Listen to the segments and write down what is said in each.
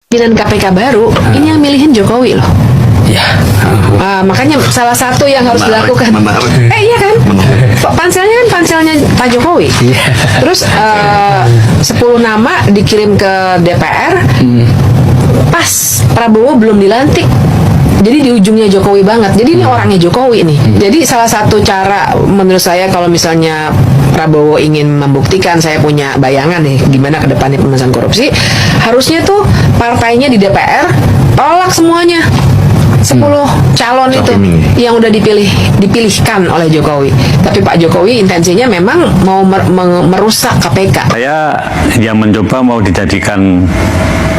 pimpinan KPK baru, ini yang milihin Jokowi loh. Ya. Makanya salah satu yang harus dilakukan. Iya kan? Panselnya kan panselnya Pak Jokowi. Terus 10 nama dikirim ke DPR. Pas Prabowo belum dilantik. Jadi di ujungnya Jokowi banget. Jadi ini orangnya Jokowi nih. Jadi salah satu cara menurut saya kalau misalnya Prabowo ingin membuktikan saya punya bayangan nih gimana ke depannya pemberantasan korupsi, harusnya tuh partainya di DPR tolak semuanya. 10 calon itu yang udah dipilihkan oleh Jokowi. Tapi Pak Jokowi intensinya memang mau merusak KPK. Saya yang mencoba mau dijadikan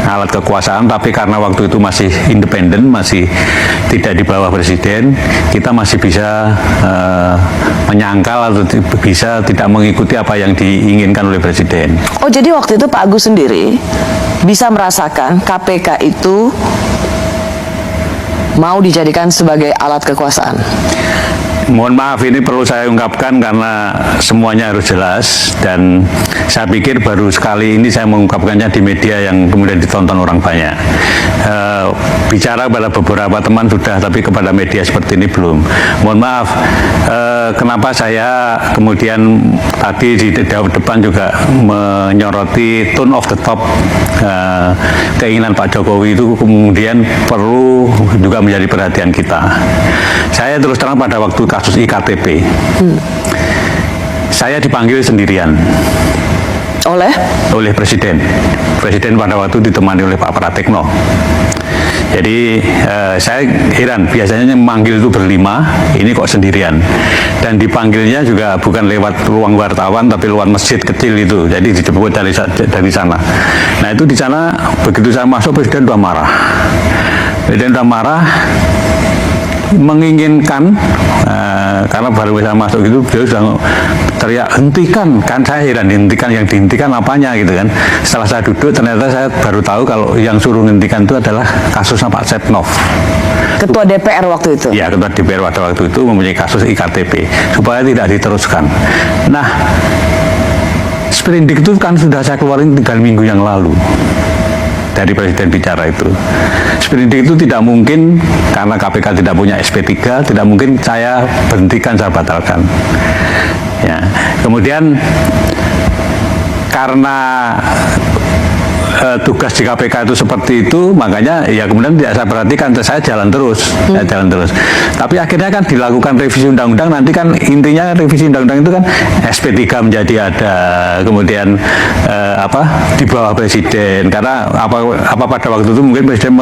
alat kekuasaan, tapi karena waktu itu masih independen, masih tidak di bawah presiden, kita masih bisa menyangkal atau bisa tidak mengikuti apa yang diinginkan oleh presiden. Oh, jadi waktu itu Pak Agus sendiri bisa merasakan KPK itu mau dijadikan sebagai alat kekuasaan? Mohon maaf, ini perlu saya ungkapkan karena semuanya harus jelas, dan saya pikir baru sekali ini saya mengungkapkannya di media yang kemudian ditonton orang banyak. Bicara pada beberapa teman sudah, tapi kepada media seperti ini belum. Mohon maaf, kenapa saya kemudian tadi di depan juga menyoroti tone of the top, keinginan Pak Jokowi itu kemudian perlu juga menjadi perhatian kita. Saya terus terang pada waktu kasus IKTP, saya dipanggil sendirian oleh presiden. Presiden pada waktu ditemani oleh Pak Pratikno. Jadi saya heran, biasanya memanggil itu berlima, ini kok sendirian. Dan dipanggilnya juga bukan lewat ruang wartawan, tapi lewat masjid kecil itu. Jadi dijemput dari sana. Nah itu di sana begitu saya masuk, presiden sudah marah. Presiden sudah marah, menginginkan karena baru bisa masuk itu beliau sudah teriak hentikan, kan saya heran dihentikan, yang dihentikan apanya gitu kan. Setelah saya duduk ternyata saya baru tahu kalau yang suruh hentikan itu adalah kasusnya Pak Setnov, Ketua DPR waktu itu. Ya, Ketua DPR pada waktu itu mempunyai kasus IKTP supaya tidak diteruskan. Nah, sprindik itu kan sudah saya keluarin 3 minggu yang lalu dari presiden bicara itu. Sprindik itu tidak mungkin karena KPK tidak punya SP3, tidak mungkin saya berhentikan, saya batalkan. Ya. Kemudian karena tugas di KPK itu seperti itu, makanya ya kemudian tidak saya perhatikan, saya jalan terus, Tapi akhirnya kan dilakukan revisi undang-undang, nanti kan intinya revisi undang-undang itu kan SP3 menjadi ada, kemudian di bawah presiden, karena apa pada waktu itu mungkin presiden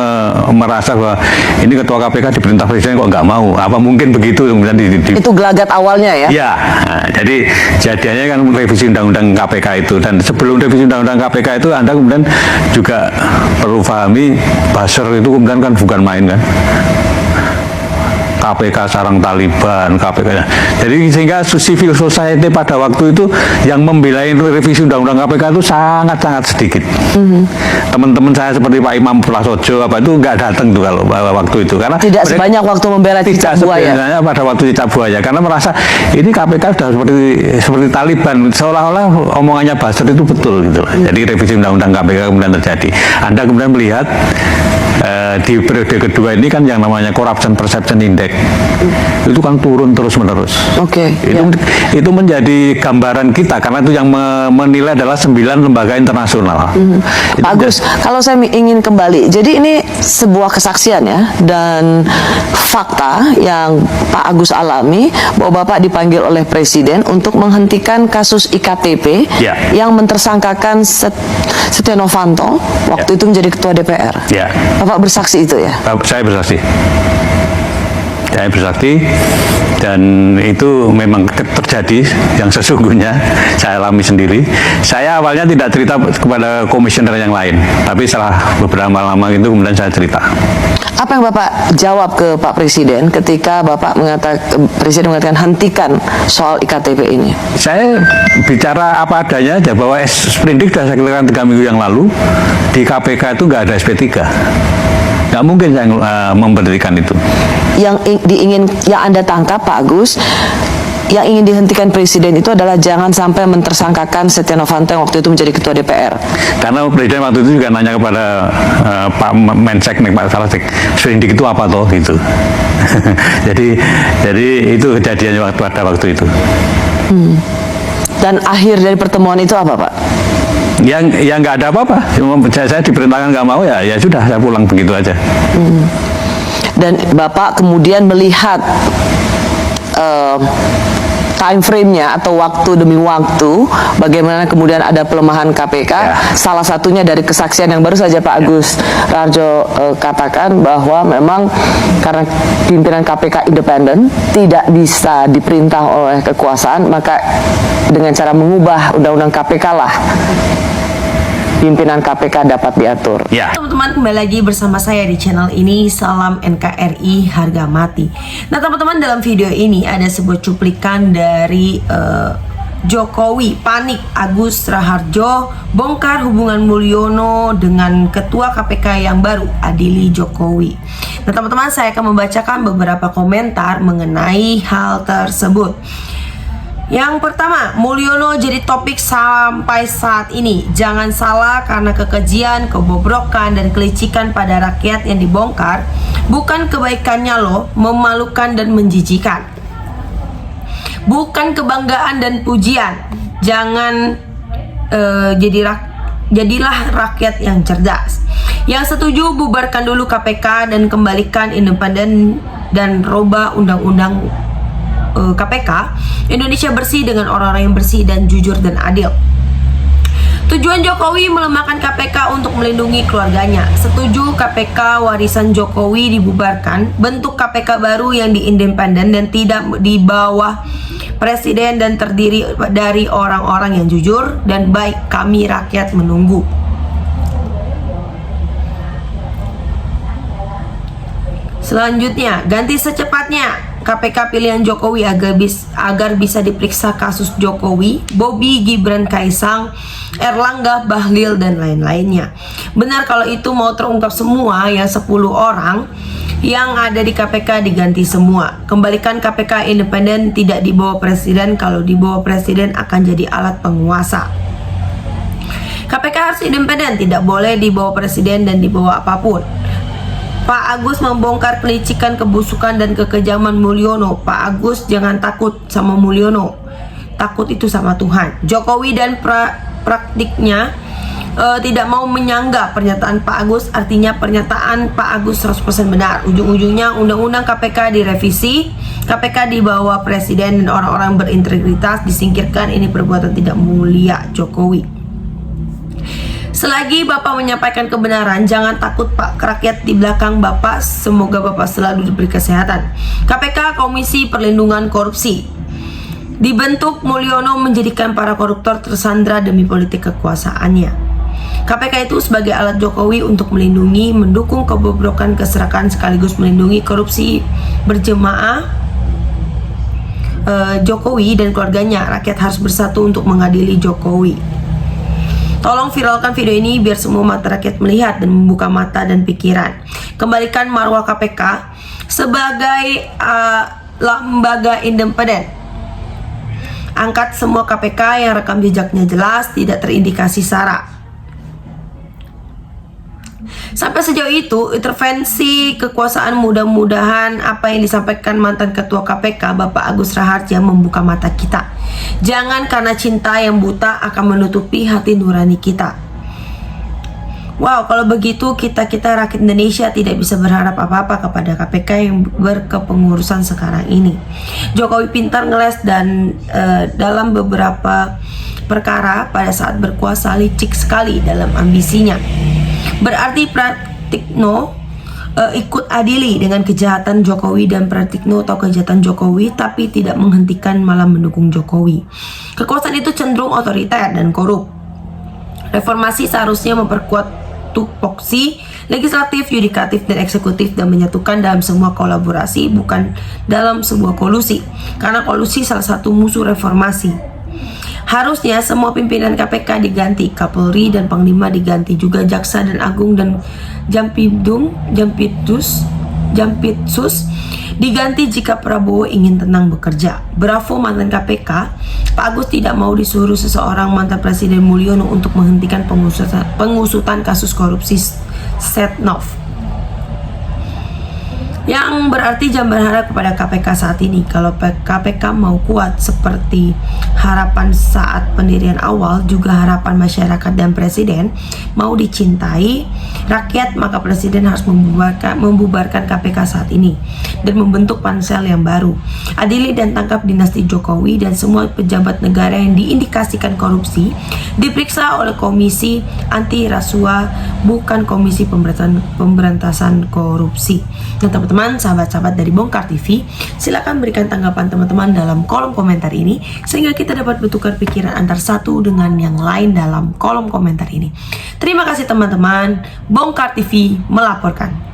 merasa bahwa ini ketua KPK diperintah presiden kok nggak mau, apa mungkin begitu, kemudian itu gelagat awalnya ya? Ya, jadi jadinya kan revisi undang-undang KPK itu, dan sebelum revisi undang-undang KPK itu Anda kemudian juga perlu pahami, buzzer itu kemudian kan bukan main kan. KPK sarang Taliban, KPK. Jadi sehingga civil society pada waktu itu yang membela revisi undang-undang KPK itu sangat-sangat sedikit. Teman-teman saya seperti Pak Imam Prasojo itu nggak datang tuh kalau waktu itu, karena tidak sebanyak waktu membela cicak buaya. Tidak pada waktu cicak buaya, karena merasa ini KPK sudah seperti Taliban, seolah-olah omongannya buzzer itu betul gitu. Jadi revisi undang-undang KPK kemudian terjadi. Anda kemudian melihat di periode kedua ini kan yang namanya Corruption Perception Index itu kan turun terus-menerus. Itu menjadi gambaran kita, karena itu yang menilai adalah 9 lembaga internasional. Pak Agus, kalau saya ingin kembali, jadi ini sebuah kesaksian ya, dan fakta yang Pak Agus alami bahwa Bapak dipanggil oleh Presiden untuk menghentikan kasus IKTP yang mentersangkakan Setia Novanto waktu itu menjadi Ketua DPR. Bapak bersaksi itu ya? Saya bersaksi. Saya bersaksi, dan itu memang terjadi yang sesungguhnya saya alami sendiri. Saya awalnya tidak cerita kepada komisioner yang lain, tapi setelah beberapa lama itu kemudian saya cerita. Apa yang Bapak jawab ke Pak Presiden ketika Bapak Presiden mengatakan hentikan soal IKTP ini? Saya bicara apa adanya aja, bahwa sprindik sudah saya keluarkan 3 minggu yang lalu, di KPK itu nggak ada SP3. Nggak mungkin saya memberhentikan itu. Yang Anda tangkap Pak Agus, yang ingin dihentikan presiden itu adalah jangan sampai mentersangkakan Setia Novanto yang waktu itu menjadi ketua DPR. Karena presiden waktu itu juga nanya kepada Pak Menseknek, Pak Salasek, sprindik itu apa toh gitu. jadi itu kejadiannya pada waktu itu. Dan akhir dari pertemuan itu apa, Pak? Yang nggak ada apa-apa. Saya diperintahkan nggak mau ya sudah saya pulang begitu aja. Dan Bapak kemudian melihat time frame-nya atau waktu demi waktu bagaimana kemudian ada pelemahan KPK. Salah satunya dari kesaksian yang baru saja Pak Agus Raharjo katakan bahwa memang karena pimpinan KPK independen, tidak bisa diperintah oleh kekuasaan, maka dengan cara mengubah undang-undang KPK lah pimpinan KPK dapat diatur. Ya. Teman-teman, kembali lagi bersama saya di channel ini. Salam NKRI harga mati. Nah teman-teman, dalam video ini ada sebuah cuplikan dari Jokowi panik, Agus Raharjo bongkar hubungan Mulyono dengan ketua KPK yang baru, Adili Jokowi. Nah teman-teman, saya akan membacakan beberapa komentar mengenai hal tersebut. Yang pertama, Mulyono jadi topik sampai saat ini. Jangan salah, karena kekejian, kebobrokan, dan kelicikan pada rakyat yang dibongkar bukan kebaikannya loh, memalukan dan menjijikan. Bukan kebanggaan dan pujian. Jangan jadilah rakyat yang cerdas. Yang setuju, bubarkan dulu KPK dan kembalikan independen dan robah undang-undang KPK. Indonesia bersih dengan orang-orang yang bersih dan jujur dan adil. Tujuan Jokowi melemahkan KPK untuk melindungi keluarganya. Setuju KPK warisan Jokowi dibubarkan, bentuk KPK baru yang independen dan tidak di bawah presiden dan terdiri dari orang-orang yang jujur dan baik. Kami rakyat menunggu. Selanjutnya, ganti secepatnya KPK pilihan Jokowi agar bisa diperiksa kasus Jokowi, Bobi, Gibran, Kaisang, Erlangga, Bahlil, dan lain-lainnya. Benar kalau itu mau terungkap semua, yang 10 orang yang ada di KPK diganti semua. Kembalikan KPK independen, tidak di bawah presiden. Kalau di bawah presiden akan jadi alat penguasa. KPK harus independen, tidak boleh di bawah presiden dan di bawah apapun. Pak Agus membongkar kelicikan, kebusukan, dan kekejaman Mulyono. Pak Agus jangan takut sama Mulyono. Takut itu sama Tuhan. Jokowi dan praktiknya tidak mau menyanggah pernyataan Pak Agus. Artinya pernyataan Pak Agus 100% benar. Ujung-ujungnya undang-undang KPK direvisi. KPK di bawah presiden dan orang-orang berintegritas disingkirkan. Ini perbuatan tidak mulia Jokowi. Selagi Bapak menyampaikan kebenaran, jangan takut Pak, rakyat di belakang Bapak. Semoga Bapak selalu diberi kesehatan. KPK Komisi Perlindungan Korupsi dibentuk. Mulyono menjadikan para koruptor tersandra demi politik kekuasaannya. KPK itu sebagai alat Jokowi untuk melindungi, mendukung kebobrokan, keserakahan, sekaligus melindungi korupsi berjemaah. Jokowi dan keluarganya, rakyat harus bersatu untuk mengadili Jokowi. Tolong viralkan video ini biar semua mata rakyat melihat dan membuka mata dan pikiran. Kembalikan marwah KPK sebagai lembaga independen. Angkat semua KPK yang rekam jejaknya jelas, tidak terindikasi SARA. Sampai sejauh itu, intervensi kekuasaan, mudah-mudahan apa yang disampaikan mantan ketua KPK Bapak Agus Raharjo membuka mata kita. Jangan karena cinta yang buta akan menutupi hati nurani kita. Wow, kalau begitu kita rakyat Indonesia tidak bisa berharap apa-apa kepada KPK yang berkepengurusan sekarang ini. Jokowi pintar ngeles dan dalam beberapa perkara pada saat berkuasa licik sekali dalam ambisinya. Berarti Pratikno ikut adili dengan kejahatan Jokowi, dan Pratikno tahu kejahatan Jokowi tapi tidak menghentikan, malah mendukung Jokowi. Kekuasaan itu cenderung otoriter dan korup. Reformasi seharusnya memperkuat tupoksi legislatif, yudikatif, dan eksekutif dan menyatukan dalam semua kolaborasi, bukan dalam sebuah kolusi. Karena kolusi salah satu musuh reformasi. Harusnya semua pimpinan KPK diganti, Kapolri dan Panglima diganti, juga Jaksa dan Agung dan Jampidum, Jampidus Jampitsus diganti jika Prabowo ingin tenang bekerja. Bravo mantan KPK, Pak Agus tidak mau disuruh seseorang mantan Presiden Mulyono untuk menghentikan pengusutan kasus korupsi Setnov. Yang berarti jangan berharap kepada KPK saat ini. Kalau KPK mau kuat seperti harapan saat pendirian awal, juga harapan masyarakat dan presiden mau dicintai rakyat, maka presiden harus membubarkan KPK saat ini dan membentuk pansel yang baru. Adili dan tangkap dinasti Jokowi dan semua pejabat negara yang diindikasikan korupsi diperiksa oleh Komisi Anti Rasuah, bukan Komisi Pemberantasan Korupsi. Nah teman-teman, sahabat-sahabat dari Bongkar TV, silakan berikan tanggapan teman-teman dalam kolom komentar ini sehingga kita dapat bertukar pikiran antar satu dengan yang lain dalam kolom komentar ini. Terima kasih teman-teman. Bongkar TV melaporkan.